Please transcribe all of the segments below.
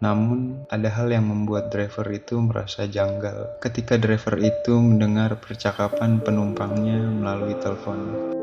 Namun, ada hal yang membuat driver itu merasa janggal ketika driver itu mendengar percakapan penumpangnya melalui telepon.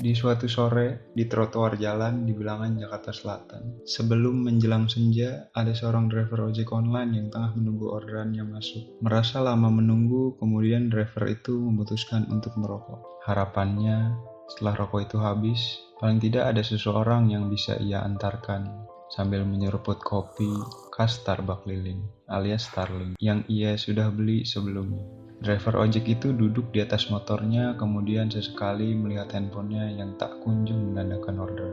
Di suatu sore, di trotoar jalan di bilangan Jakarta Selatan. Sebelum menjelang senja, ada seorang driver ojek online yang tengah menunggu orderannya masuk. Merasa lama menunggu, kemudian driver itu memutuskan untuk merokok. Harapannya, setelah rokok itu habis, paling tidak ada seseorang yang bisa ia antarkan sambil menyeruput kopi khas Starbucks lilin alias Starling yang ia sudah beli sebelumnya. Driver ojek itu duduk di atas motornya, kemudian sesekali melihat handphonenya yang tak kunjung menandakan order.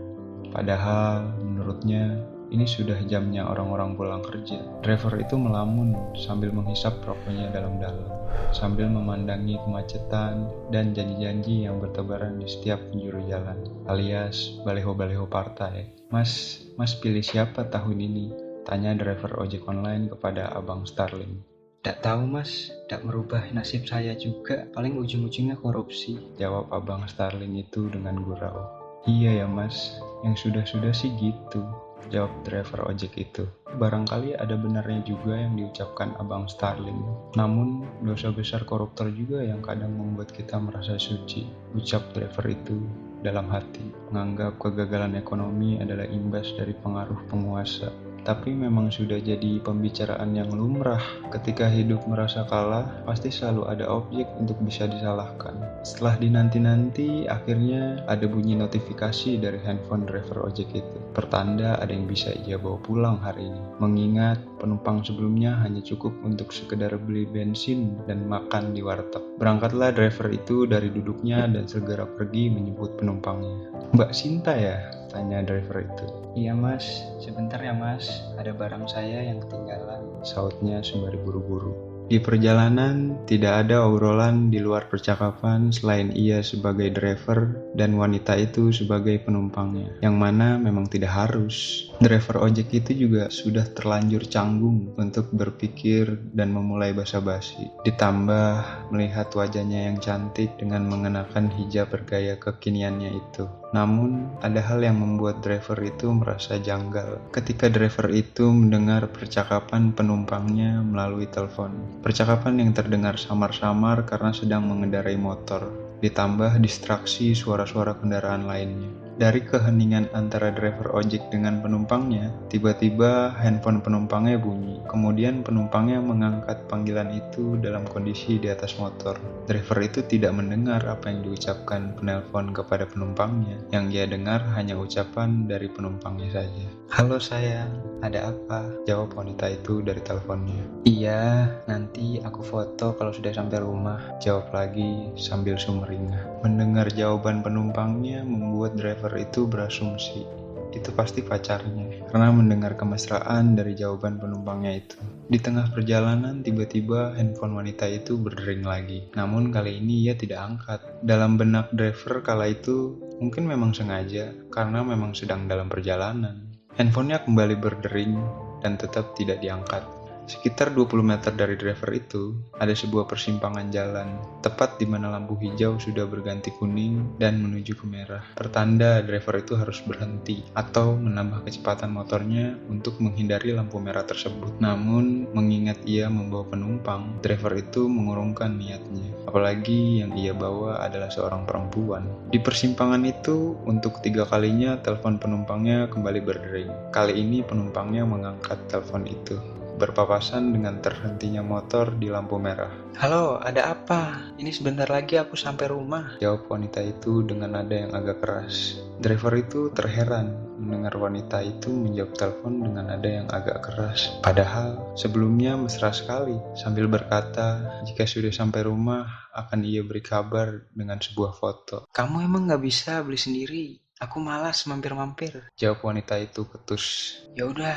Padahal, menurutnya, ini sudah jamnya orang-orang pulang kerja. Driver itu melamun sambil menghisap rokoknya dalam-dalam, sambil memandangi kemacetan dan janji-janji yang bertebaran di setiap penjuru jalan, alias baliho-baliho partai. Mas pilih siapa tahun ini? Tanya driver ojek online kepada Abang Starling. "Tidak tahu mas, tidak merubah nasib saya juga, paling ujung-ujungnya korupsi," jawab Abang Starling itu dengan gurau. "Iya ya mas, yang sudah-sudah sih gitu," jawab driver ojek itu. Barangkali ada benarnya juga yang diucapkan Abang Starling. Namun, dosa besar koruptor juga yang kadang membuat kita merasa suci, ucap driver itu dalam hati. Menganggap kegagalan ekonomi adalah imbas dari pengaruh penguasa. Tapi memang sudah jadi pembicaraan yang lumrah. Ketika hidup merasa kalah, pasti selalu ada objek untuk bisa disalahkan. Setelah dinanti-nanti, akhirnya ada bunyi notifikasi dari handphone driver ojek itu. Pertanda ada yang bisa ia bawa pulang hari ini. Mengingat penumpang sebelumnya hanya cukup untuk sekedar beli bensin dan makan di warteg. Berangkatlah driver itu dari duduknya dan segera pergi menjemput penumpangnya. "Mbak Sinta ya?" tanya driver itu. "Iya mas, sebentar ya mas, ada barang saya yang ketinggalan," sautnya sembari buru-buru. Di perjalanan, tidak ada obrolan di luar percakapan selain ia sebagai driver dan wanita itu sebagai penumpangnya, yang mana memang tidak harus. Driver ojek itu juga sudah terlanjur canggung untuk berpikir dan memulai basa-basi. Ditambah melihat wajahnya yang cantik dengan mengenakan hijab bergaya kekiniannya itu. Namun, ada hal yang membuat driver itu merasa janggal ketika driver itu mendengar percakapan penumpangnya melalui telepon. Percakapan yang terdengar samar-samar karena sedang mengendarai motor, ditambah distraksi suara-suara kendaraan lainnya. Dari keheningan antara driver ojek dengan penumpangnya, tiba-tiba handphone penumpangnya bunyi. Kemudian penumpangnya mengangkat panggilan itu dalam kondisi di atas motor. Driver itu tidak mendengar apa yang diucapkan penelpon kepada penumpangnya. Yang ia dengar hanya ucapan dari penumpangnya saja. "Halo sayang, ada apa?" jawab wanita itu dari teleponnya. "Iya, nanti aku foto kalau sudah sampai rumah," jawab lagi sambil sumringah. Mendengar jawaban penumpangnya membuat driver itu berasumsi itu pasti pacarnya, karena mendengar kemesraan dari jawaban penumpangnya itu. Di tengah perjalanan, tiba-tiba handphone wanita itu berdering lagi. Namun kali ini ia tidak angkat. Dalam benak driver kala itu, mungkin memang sengaja, karena memang sedang dalam perjalanan. Handphonenya kembali berdering dan tetap tidak diangkat. Sekitar 20 meter dari driver itu, ada sebuah persimpangan jalan, tepat di mana lampu hijau sudah berganti kuning dan menuju ke merah. Pertanda driver itu harus berhenti atau menambah kecepatan motornya untuk menghindari lampu merah tersebut. Namun, mengingat ia membawa penumpang, driver itu mengurungkan niatnya. Apalagi yang ia bawa adalah seorang perempuan. Di persimpangan itu, untuk 3 kalinya telepon penumpangnya kembali berdering. Kali ini penumpangnya mengangkat telepon itu, berpapasan dengan terhentinya motor di lampu merah. "Halo, ada apa? Ini sebentar lagi aku sampai rumah," jawab wanita itu dengan nada yang agak keras. Driver itu terheran mendengar wanita itu menjawab telepon dengan nada yang agak keras. Padahal sebelumnya mesra sekali, sambil berkata jika sudah sampai rumah akan ia beri kabar dengan sebuah foto. "Kamu emang gak bisa beli sendiri? Aku malas mampir-mampir," jawab wanita itu ketus. "Ya udah,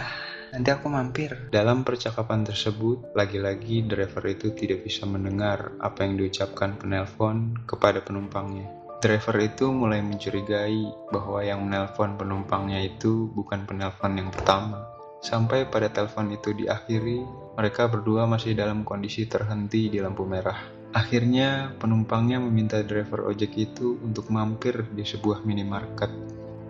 nanti aku mampir." Dalam percakapan tersebut, lagi-lagi driver itu tidak bisa mendengar apa yang diucapkan penelpon kepada penumpangnya. Driver itu mulai mencurigai bahwa yang menelpon penumpangnya itu bukan penelpon yang pertama. Sampai pada telepon itu diakhiri, mereka berdua masih dalam kondisi terhenti di lampu merah. Akhirnya penumpangnya meminta driver ojek itu untuk mampir di sebuah minimarket.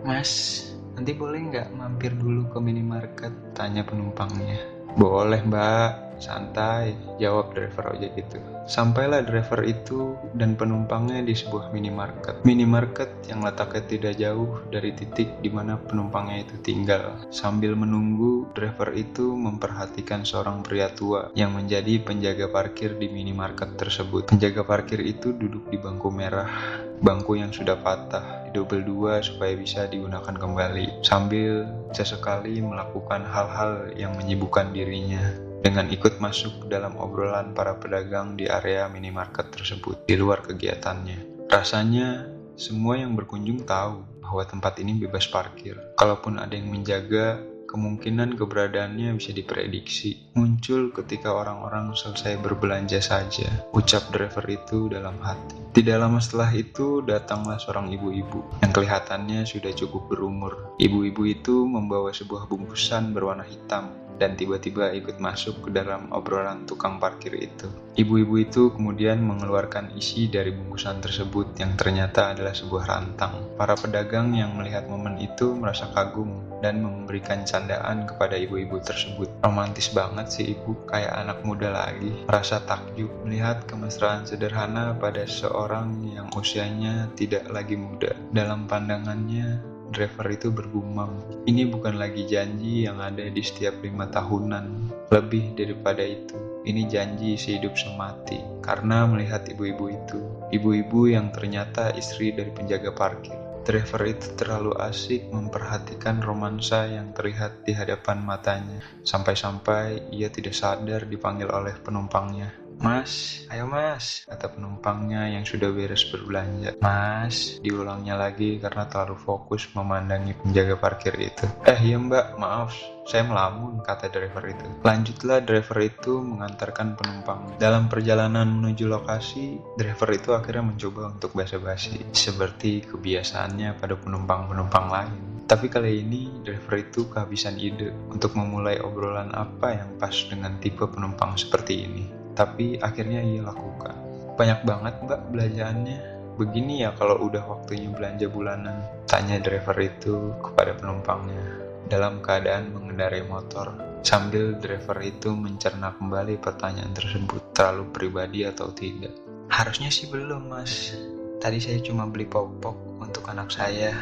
"Mas, nanti boleh nggak mampir dulu ke minimarket?" tanya penumpangnya. "Boleh mbak, santai," jawab driver ojek itu. Sampailah driver itu dan penumpangnya di sebuah minimarket. Minimarket yang letaknya tidak jauh dari titik di mana penumpangnya itu tinggal. Sambil menunggu, driver itu memperhatikan seorang pria tua yang menjadi penjaga parkir di minimarket tersebut. Penjaga parkir itu duduk di bangku merah, bangku yang sudah patah, didobel dua supaya bisa digunakan kembali, sambil sesekali melakukan hal-hal yang menyibukkan dirinya dengan ikut masuk dalam obrolan para pedagang di area minimarket tersebut di luar kegiatannya. Rasanya semua yang berkunjung tahu bahwa tempat ini bebas parkir. Kalaupun ada yang menjaga, kemungkinan keberadaannya bisa diprediksi. Muncul ketika orang-orang selesai berbelanja saja, ucap driver itu dalam hati. Tidak lama setelah itu datanglah seorang ibu-ibu yang kelihatannya sudah cukup berumur. Ibu-ibu itu membawa sebuah bungkusan berwarna hitam dan tiba-tiba ikut masuk ke dalam obrolan tukang parkir itu. Ibu-ibu itu kemudian mengeluarkan isi dari bungkusan tersebut yang ternyata adalah sebuah rantang. Para pedagang yang melihat momen itu merasa kagum dan memberikan candaan kepada ibu-ibu tersebut. Romantis banget sih ibu, kayak anak muda lagi. Merasa takjub melihat kemesraan sederhana pada seorang yang usianya tidak lagi muda. Dalam pandangannya, driver itu bergumam, "Ini bukan lagi janji yang ada di setiap 5 tahunan. Lebih daripada itu, ini janji sehidup semati." Karena melihat ibu-ibu itu, ibu-ibu yang ternyata istri dari penjaga parkir. Driver itu terlalu asik memperhatikan romansa yang terlihat di hadapan matanya, sampai-sampai ia tidak sadar dipanggil oleh penumpangnya. "Mas, ayo mas," kata penumpangnya yang sudah beres berbelanja. "Mas," diulangnya lagi karena terlalu fokus memandangi penjaga parkir itu. Iya mbak, maaf, saya melamun," kata driver itu. Lanjutlah driver itu mengantarkan penumpang. Dalam perjalanan menuju lokasi, driver itu akhirnya mencoba untuk basa-basi, seperti kebiasaannya pada penumpang-penumpang lain. Tapi kali ini driver itu kehabisan ide untuk memulai obrolan apa yang pas dengan tipe penumpang seperti ini. Tapi akhirnya ia lakukan. "Banyak banget mbak belanjaannya. Begini ya kalau udah waktunya belanja bulanan?" tanya driver itu kepada penumpangnya dalam keadaan mengendarai motor. Sambil driver itu mencerna kembali pertanyaan tersebut terlalu pribadi atau tidak. "Harusnya sih belum mas. Tadi saya cuma beli popok untuk anak saya.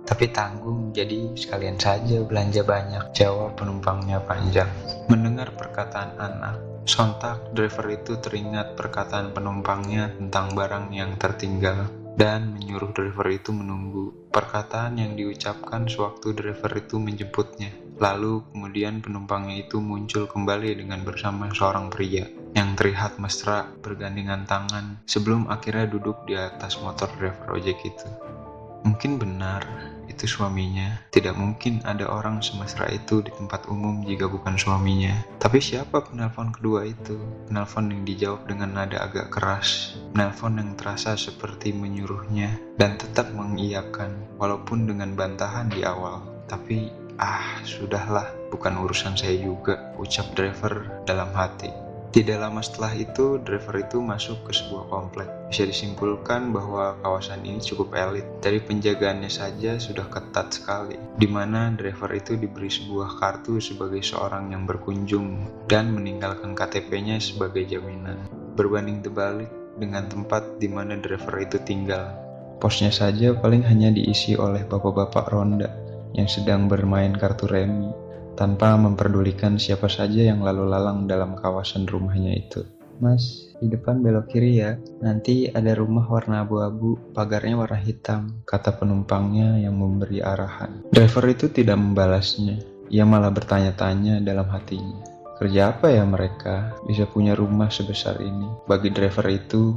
Tapi tanggung, jadi sekalian saja belanja banyak," jawab penumpangnya panjang. Mendengar perkataan anak, sontak driver itu teringat perkataan penumpangnya tentang barang yang tertinggal dan menyuruh driver itu menunggu. Perkataan yang diucapkan sewaktu driver itu menjemputnya. Lalu kemudian penumpangnya itu muncul kembali dengan bersama seorang pria yang terlihat mesra bergandengan tangan sebelum akhirnya duduk di atas motor driver ojek itu. Mungkin benar, itu suaminya. Tidak mungkin ada orang semesra itu di tempat umum jika bukan suaminya. Tapi siapa penelpon kedua itu? Penelpon yang dijawab dengan nada agak keras. Penelpon yang terasa seperti menyuruhnya dan tetap mengiyakan, walaupun dengan bantahan di awal. Tapi, sudahlah, bukan urusan saya juga, ucap driver dalam hati. Tidak lama setelah itu, driver itu masuk ke sebuah komplek. Bisa disimpulkan bahwa kawasan ini cukup elit. Dari penjagaannya saja sudah ketat sekali, di mana driver itu diberi sebuah kartu sebagai seorang yang berkunjung dan meninggalkan KTP-nya sebagai jaminan. Berbanding terbalik dengan tempat di mana driver itu tinggal. Posnya saja paling hanya diisi oleh bapak-bapak ronda yang sedang bermain kartu remi, tanpa memperdulikan siapa saja yang lalu lalang dalam kawasan rumahnya itu. "Mas, di depan belok kiri ya, nanti ada rumah warna abu-abu, pagarnya warna hitam," kata penumpangnya yang memberi arahan. Driver itu tidak membalasnya, ia malah bertanya-tanya dalam hatinya. Kerja apa ya mereka, bisa punya rumah sebesar ini? Bagi driver itu,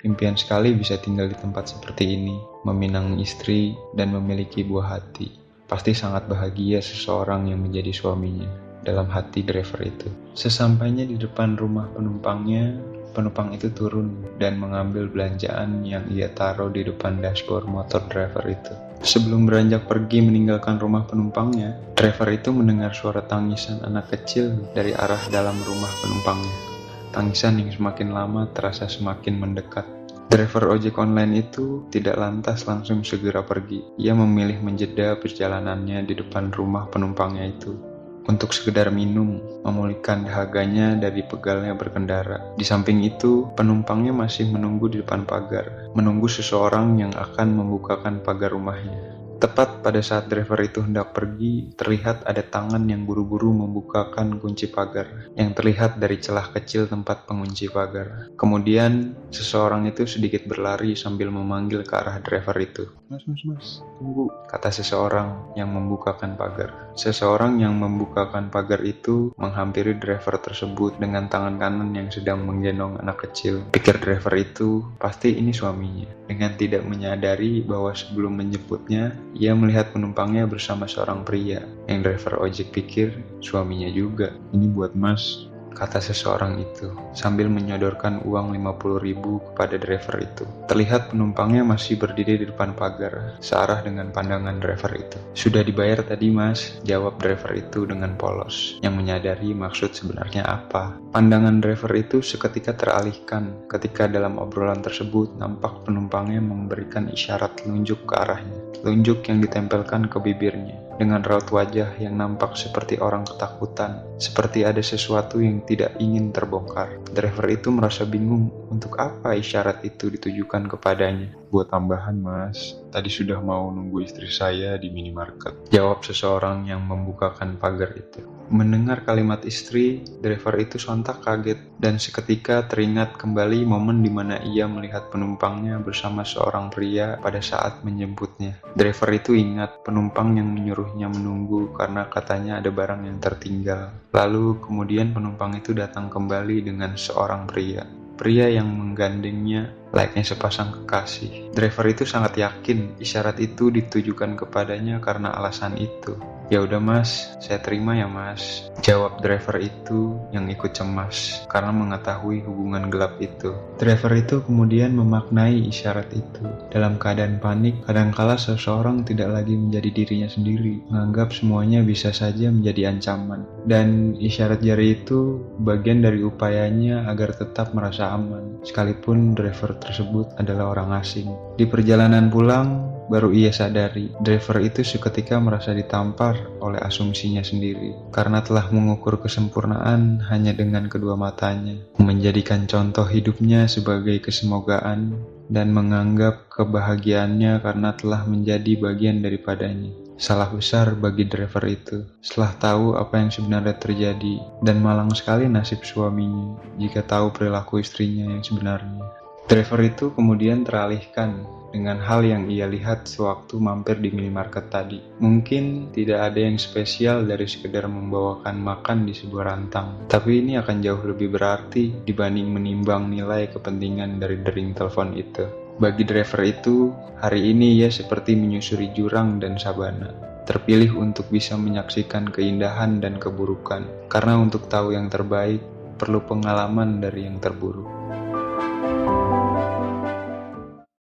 impian sekali bisa tinggal di tempat seperti ini, meminang istri dan memiliki buah hati. Pasti sangat bahagia seseorang yang menjadi suaminya, dalam hati driver itu. Sesampainya di depan rumah penumpangnya, penumpang itu turun dan mengambil belanjaan yang ia taruh di depan dashboard motor driver itu. Sebelum beranjak pergi meninggalkan rumah penumpangnya, driver itu mendengar suara tangisan anak kecil dari arah dalam rumah penumpangnya. Tangisan yang semakin lama terasa semakin mendekat. Driver ojek online itu tidak lantas langsung segera pergi. Ia memilih menjeda perjalanannya di depan rumah penumpangnya itu untuk sekedar minum, memulihkan dahaganya dari pegalnya berkendara. Di samping itu, penumpangnya masih menunggu di depan pagar, menunggu seseorang yang akan membukakan pagar rumahnya. Tepat pada saat driver itu hendak pergi, terlihat ada tangan yang buru-buru membukakan kunci pagar, yang terlihat dari celah kecil tempat pengunci pagar. Kemudian, seseorang itu sedikit berlari sambil memanggil ke arah driver itu. Mas, tunggu, kata seseorang yang membukakan pagar. Seseorang yang membukakan pagar itu menghampiri driver tersebut dengan tangan kanan yang sedang menggendong anak kecil. Pikir driver itu, pasti ini suaminya. Dengan tidak menyadari bahwa sebelum menjemputnya, ia melihat penumpangnya bersama seorang pria. Yang driver ojek pikir, suaminya juga. Ini buat mas, kata seseorang itu, sambil menyodorkan uang 50.000 kepada driver itu. Terlihat penumpangnya masih berdiri di depan pagar, searah dengan pandangan driver itu. Sudah dibayar tadi mas, jawab driver itu dengan polos, yang menyadari maksud sebenarnya apa. Pandangan driver itu seketika teralihkan, ketika dalam obrolan tersebut nampak penumpangnya memberikan isyarat telunjuk ke arahnya. Telunjuk yang ditempelkan ke bibirnya, dengan raut wajah yang nampak seperti orang ketakutan, seperti ada sesuatu yang tidak ingin terbongkar. Driver itu merasa bingung untuk apa isyarat itu ditujukan kepadanya. Buat tambahan mas, tadi sudah mau nunggu istri saya di minimarket, jawab seseorang yang membukakan pagar itu. Mendengar kalimat istri, driver itu sontak kaget dan seketika teringat kembali momen di mana ia melihat penumpangnya bersama seorang pria pada saat menjemputnya. Driver itu ingat penumpang yang menyuruhnya menunggu karena katanya ada barang yang tertinggal. Lalu kemudian penumpang itu datang kembali dengan seorang pria yang menggandengnya layaknya sepasang kekasih. Driver itu sangat yakin isyarat itu ditujukan kepadanya karena alasan itu. Ya udah mas, saya terima ya mas, jawab driver itu yang ikut cemas karena mengetahui hubungan gelap itu. Driver itu kemudian memaknai isyarat itu. Dalam keadaan panik, kadangkala seseorang tidak lagi menjadi dirinya sendiri, menganggap semuanya bisa saja menjadi ancaman. Dan isyarat jari itu bagian dari upayanya agar tetap merasa aman, sekalipun driver tersebut adalah orang asing. Di perjalanan pulang, baru ia sadari, driver itu seketika merasa ditampar oleh asumsinya sendiri, karena telah mengukur kesempurnaan hanya dengan kedua matanya, menjadikan contoh hidupnya sebagai kesemogaan, dan menganggap kebahagiaannya karena telah menjadi bagian daripadanya. Salah besar bagi driver itu, setelah tahu apa yang sebenarnya terjadi, dan malang sekali nasib suaminya jika tahu perilaku istrinya yang sebenarnya. Driver itu kemudian teralihkan dengan hal yang ia lihat sewaktu mampir di minimarket tadi. Mungkin tidak ada yang spesial dari sekedar membawakan makan di sebuah rantang, tapi ini akan jauh lebih berarti dibanding menimbang nilai kepentingan dari dering telepon itu. Bagi driver itu, hari ini ia seperti menyusuri jurang dan sabana, terpilih untuk bisa menyaksikan keindahan dan keburukan, karena untuk tahu yang terbaik, perlu pengalaman dari yang terburuk.